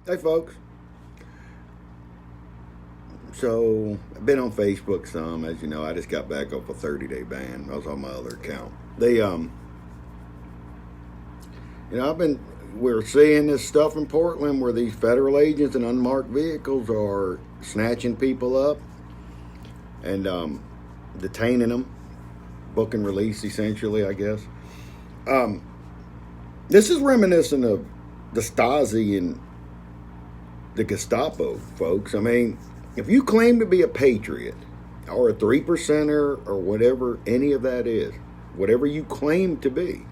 Hey, folks. So, I've been on Facebook some. As you know, I just got back off a 30-day ban. I was on my other account. We're seeing this stuff in Portland where these federal agents in unmarked vehicles are snatching people up and detaining them, book and release, essentially, I guess. This is reminiscent of the Stasi and the Gestapo, folks. I mean, if you claim to be a patriot or a 3%er or whatever any of that is, whatever you claim to be,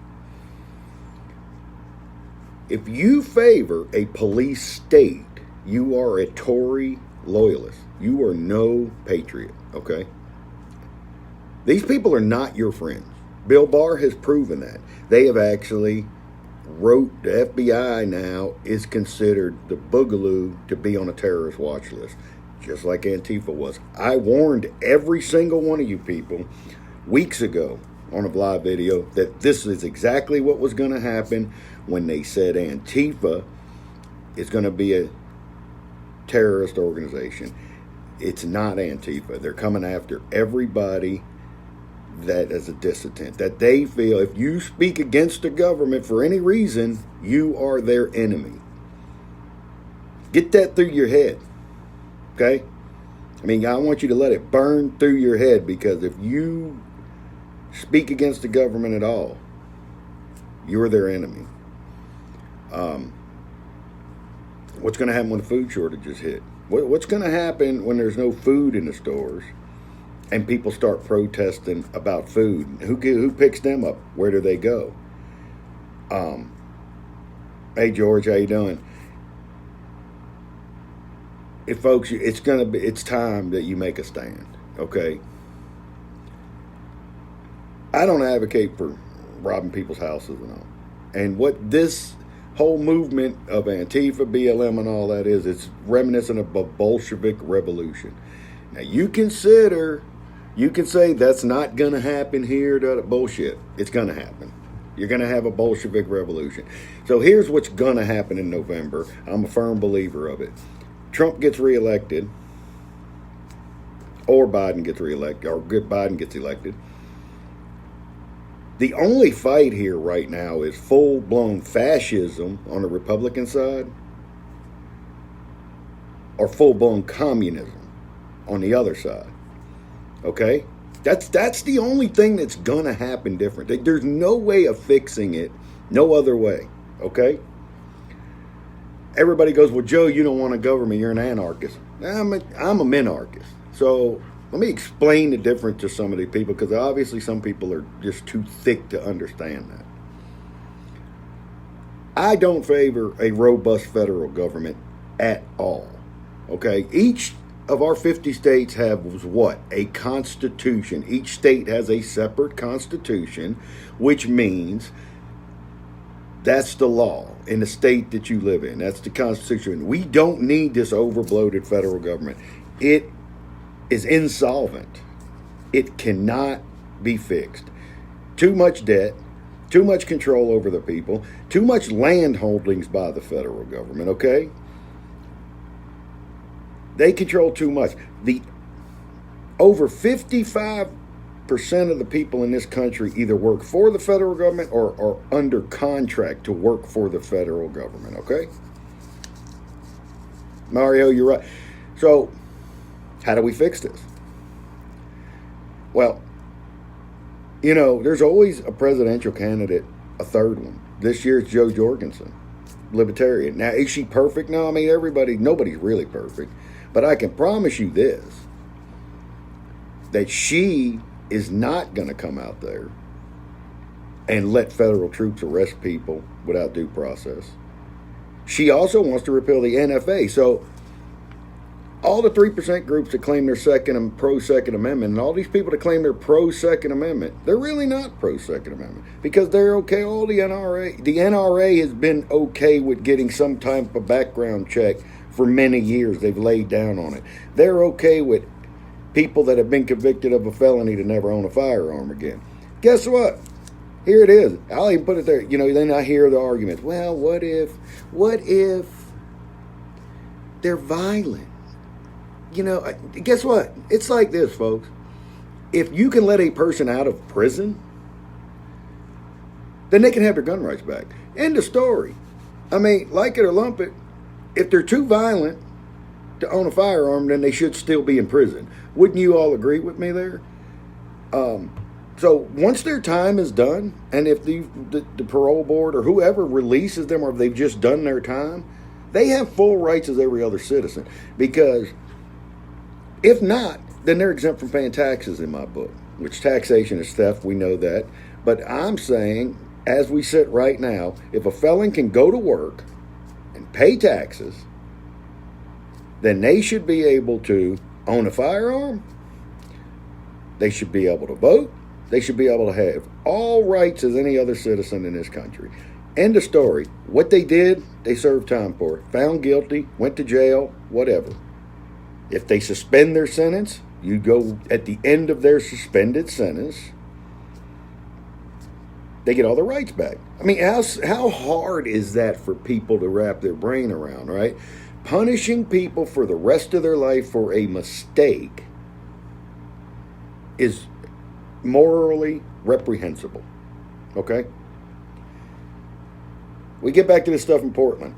if you favor a police state, you are a Tory loyalist. You are no patriot, okay? These people are not your friends. Bill Barr has proven that. They have actually wrote the FBI now is considered the boogaloo to be on a terrorist watch list, just like Antifa was. I warned every single one of you people weeks ago on a live video that this is exactly what was going to happen when they said Antifa is going to be a terrorist organization. It's not Antifa. They're coming after everybody that is a dissident, that they feel if you speak against the government for any reason, you are their enemy. Get that through your head, okay? I mean, I want you to let it burn through your head, because if you speak against the government at all, you're their enemy. What's going to happen when the food shortages hit? What's going to happen when there's no food in the stores and people start protesting about food? Who picks them up? Where do they go? Hey, George, how you doing? Folks, it's time that you make a stand, okay? I don't advocate for robbing people's houses and all. And what this whole movement of Antifa, BLM, and all that is, it's reminiscent of a Bolshevik revolution. Now, you can say that's not going to happen here, bullshit. It's going to happen. You're going to have a Bolshevik revolution. So here's what's going to happen in November. I'm a firm believer of it. Trump gets reelected, or Biden gets reelected, or Biden gets elected. The only fight here right now is full-blown fascism on the Republican side, or full-blown communism on the other side. Okay? That's the only thing that's going to happen different. There's no way of fixing it, no other way. Okay? Everybody goes, well, Joe, you don't want a government. You're an anarchist. I'm a minarchist. So let me explain the difference to some of these people, because obviously some people are just too thick to understand that. I don't favor a robust federal government at all. Okay? Each of our 50 states have what? A constitution. Each state has a separate constitution, which means that's the law in the state that you live in. That's the Constitution. We don't need this overbloated federal government. It is insolvent. It cannot be fixed. Too much debt, too much control over the people, too much land holdings by the federal government, okay? They control too much. Over 55% of the people in this country either work for the federal government or are under contract to work for the federal government, okay? Mario, you're right. So, how do we fix this? Well, there's always a presidential candidate, a third one. This year it's Jo Jorgensen, Libertarian. Now, is she perfect? No, I mean, nobody's really perfect. But I can promise you this, that she is not going to come out there and let federal troops arrest people without due process. She also wants to repeal the NFA. So all the 3% groups that claim they're pro-Second Amendment, and all these people that claim they're pro-Second Amendment, they're really not pro-Second Amendment, because they're okay. All the NRA has been okay with getting some type of background check for many years. They've laid down on it. They're okay with people that have been convicted of a felony to never own a firearm again. Guess what? Here it is. I'll even put it there. Then I hear the arguments. Well, what if they're violent. Guess what? It's like this, folks. If you can let a person out of prison, then they can have their gun rights back. End of story. I mean, like it or lump it, if they're too violent to own a firearm, then they should still be in prison. Wouldn't you all agree with me there? So once their time is done, and if the parole board or whoever releases them, or if they've just done their time, they have full rights as every other citizen. Because if not, then they're exempt from paying taxes in my book, which taxation is theft. We know that. But I'm saying, as we sit right now, if a felon can go to work and pay taxes, then they should be able to own a firearm. They should be able to vote. They should be able to have all rights as any other citizen in this country. End of story. What they did, they served time for. Found guilty, went to jail, whatever. If they suspend their sentence, you go at the end of their suspended sentence, they get all their rights back. I mean, how hard is that for people to wrap their brain around, right? Punishing people for the rest of their life for a mistake is morally reprehensible, okay? We get back to this stuff in Portland.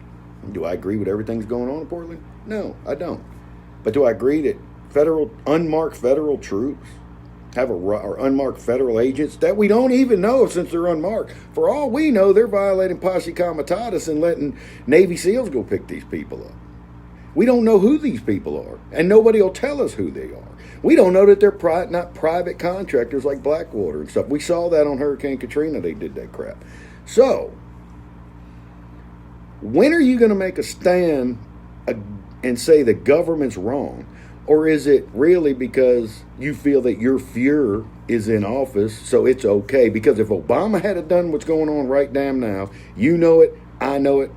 Do I agree with everything's going on in Portland? No, I don't. But do I agree that unmarked federal troops or unmarked federal agents that we don't even know since they're unmarked? For all we know, they're violating posse comitatus and letting Navy SEALs go pick these people up. We don't know who these people are, and nobody will tell us who they are. We don't know that they're not private contractors like Blackwater and stuff. We saw that on Hurricane Katrina. They did that crap. So, when are you going to make a stand and say the government's wrong? Or is it really because you feel that your Fuhrer is in office, so it's okay? Because if Obama had done what's going on right damn now, you know it, I know it,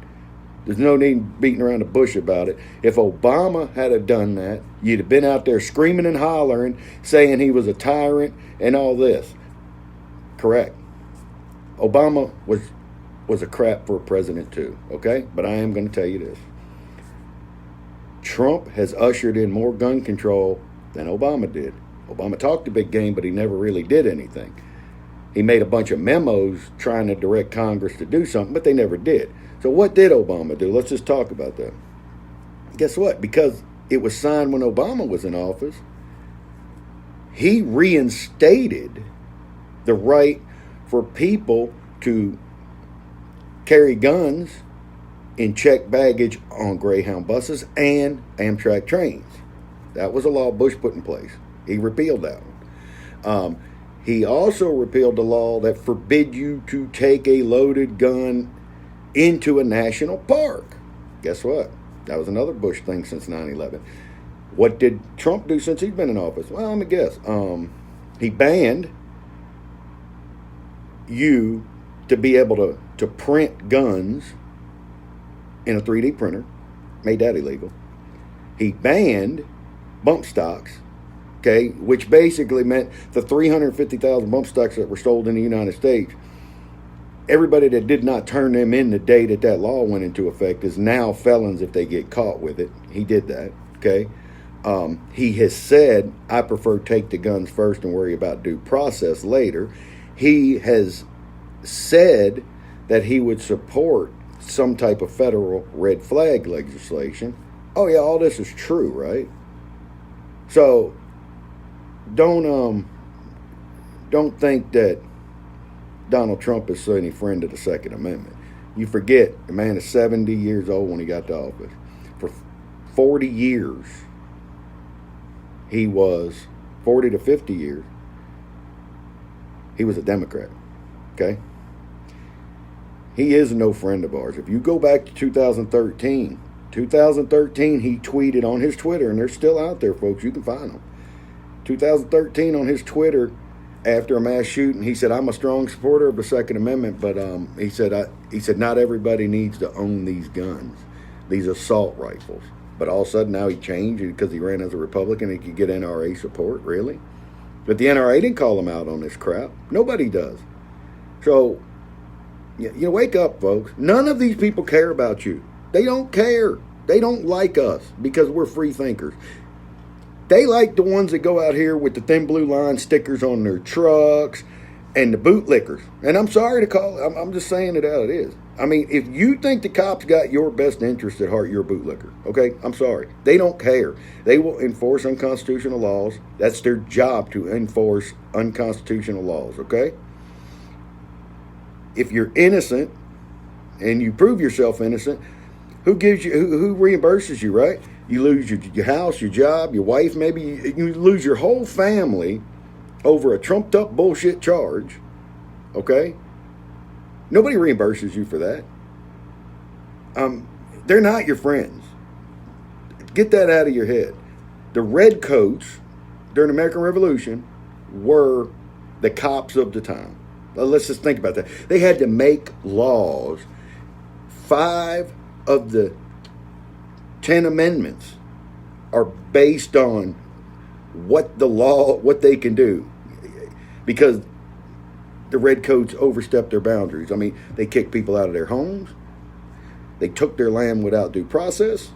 there's no need beating around the bush about it. If Obama had done that, you'd have been out there screaming and hollering, saying he was a tyrant and all this. Correct. Obama was a crap for a president too, okay? But I am going to tell you this. Trump has ushered in more gun control than Obama did. Obama talked a big game, but he never really did anything. He made a bunch of memos trying to direct Congress to do something, but they never did. So what did Obama do? Let's just talk about that. Guess what? Because it was signed when Obama was in office, he reinstated the right for people to carry guns in checked baggage on Greyhound buses and Amtrak trains. That was a law Bush put in place. He repealed that one. He also repealed the law that forbid you to take a loaded gun into a national park. Guess what? That was another Bush thing since 9/11. What did Trump do since he's been in office? Well, let me guess. He banned you to be able to print guns in a 3D printer. Made that illegal. He banned bump stocks, okay, which basically meant the 350,000 bump stocks that were sold in the United States. Everybody that did not turn them in the day that law went into effect is now felons if they get caught with it. He did that, okay? He has said, I prefer take the guns first and worry about due process later. He has said that he would support some type of federal red flag legislation. Oh yeah, all this is true, right? So don't think that Donald Trump is any friend of the Second Amendment. You forget, the man is 70 years old when he got to office. For 40 years, he was 40 to 50 years, he was a Democrat, okay? He is no friend of ours. If you go back to 2013, he tweeted on his Twitter, and they're still out there, folks. You can find them. 2013 on his Twitter, after a mass shooting, he said, I'm a strong supporter of the Second Amendment, but he said not everybody needs to own these guns, these assault rifles. But all of a sudden now he changed because he ran as a Republican. He could get NRA support, really? But the NRA didn't call him out on this crap. Nobody does. So, wake up, folks. None of these people care about you. They don't care. They don't like us because we're free thinkers. They like the ones that go out here with the thin blue line stickers on their trucks and the bootlickers. And I'm sorry to call it, I'm just saying it how it is. I mean, if you think the cops got your best interest at heart, you're a bootlicker. Okay? I'm sorry. They don't care. They will enforce unconstitutional laws. That's their job, to enforce unconstitutional laws. Okay? If you're innocent and you prove yourself innocent, who reimburses you, right? You lose your house, your job, your wife, maybe you lose your whole family over a trumped up bullshit charge. Okay? Nobody reimburses you for that. They're not your friends. Get that out of your head. The redcoats during the American Revolution were the cops of the time. Let's just think about that. They had to make laws. 5 of the 10 amendments are based on what they can do, because the redcoats overstepped their boundaries. I mean, they kicked people out of their homes. They took their land without due process.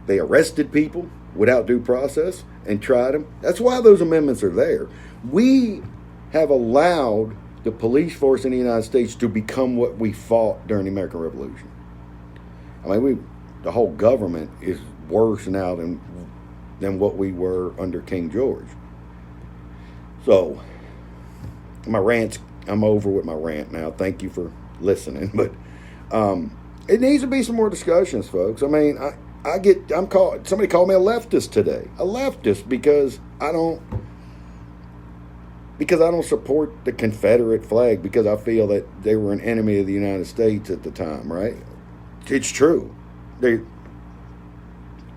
They arrested people without due process and tried them. That's why those amendments are there. We have allowed the police force in the United States to become what we fought during the American Revolution. I mean, the whole government is worse now than what we were under King George. So, I'm over with my rant now. Thank you for listening. But it needs to be some more discussions, folks. I mean, somebody called me a leftist today. A leftist because I don't support the Confederate flag, because I feel that they were an enemy of the United States at the time, right? It's true.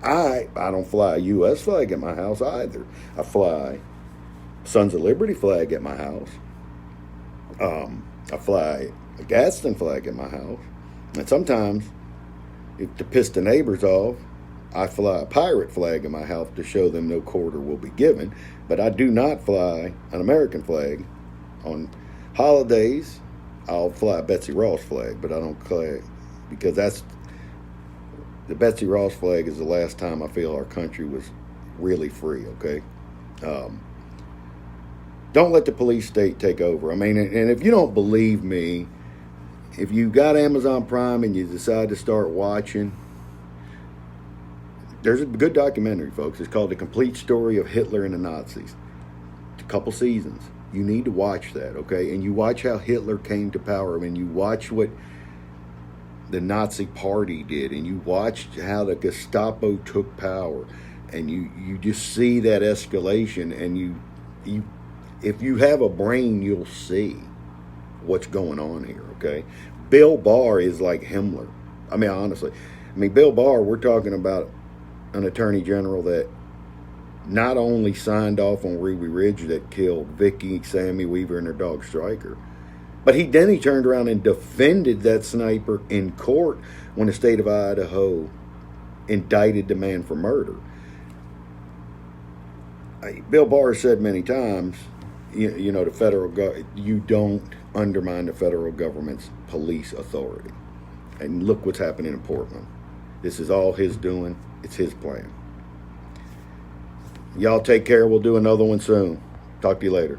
I don't fly a U.S. flag at my house either. I fly Sons of Liberty flag at my house. I fly a Gadsden flag at my house. And sometimes, to piss the neighbors off, I fly a pirate flag in my house to show them no quarter will be given. But I do not fly an American flag. On holidays, I'll fly a Betsy Ross flag, but I don't fly, because the Betsy Ross flag is the last time I feel our country was really free, okay? Don't let the police state take over. I mean, and if you don't believe me, if you got Amazon Prime and you decide to start watching, there's a good documentary, folks. It's called The Complete Story of Hitler and the Nazis. It's a couple seasons. You need to watch that, okay? And you watch how Hitler came to power, and you watch what the Nazi Party did, and you watch how the Gestapo took power, and you just see that escalation, and you if you have a brain, you'll see what's going on here, okay? Bill Barr is like Himmler. I mean, honestly. Bill Barr, we're talking about an attorney general that not only signed off on Ruby Ridge that killed Vicky, Sammy Weaver, and her dog Stryker, but he turned around and defended that sniper in court when the state of Idaho indicted the man for murder. Bill Barr said many times, the federal government, you don't undermine the federal government's police authority. And look what's happening in Portland. This is all his doing. It's his plan. Y'all take care. We'll do another one soon. Talk to you later.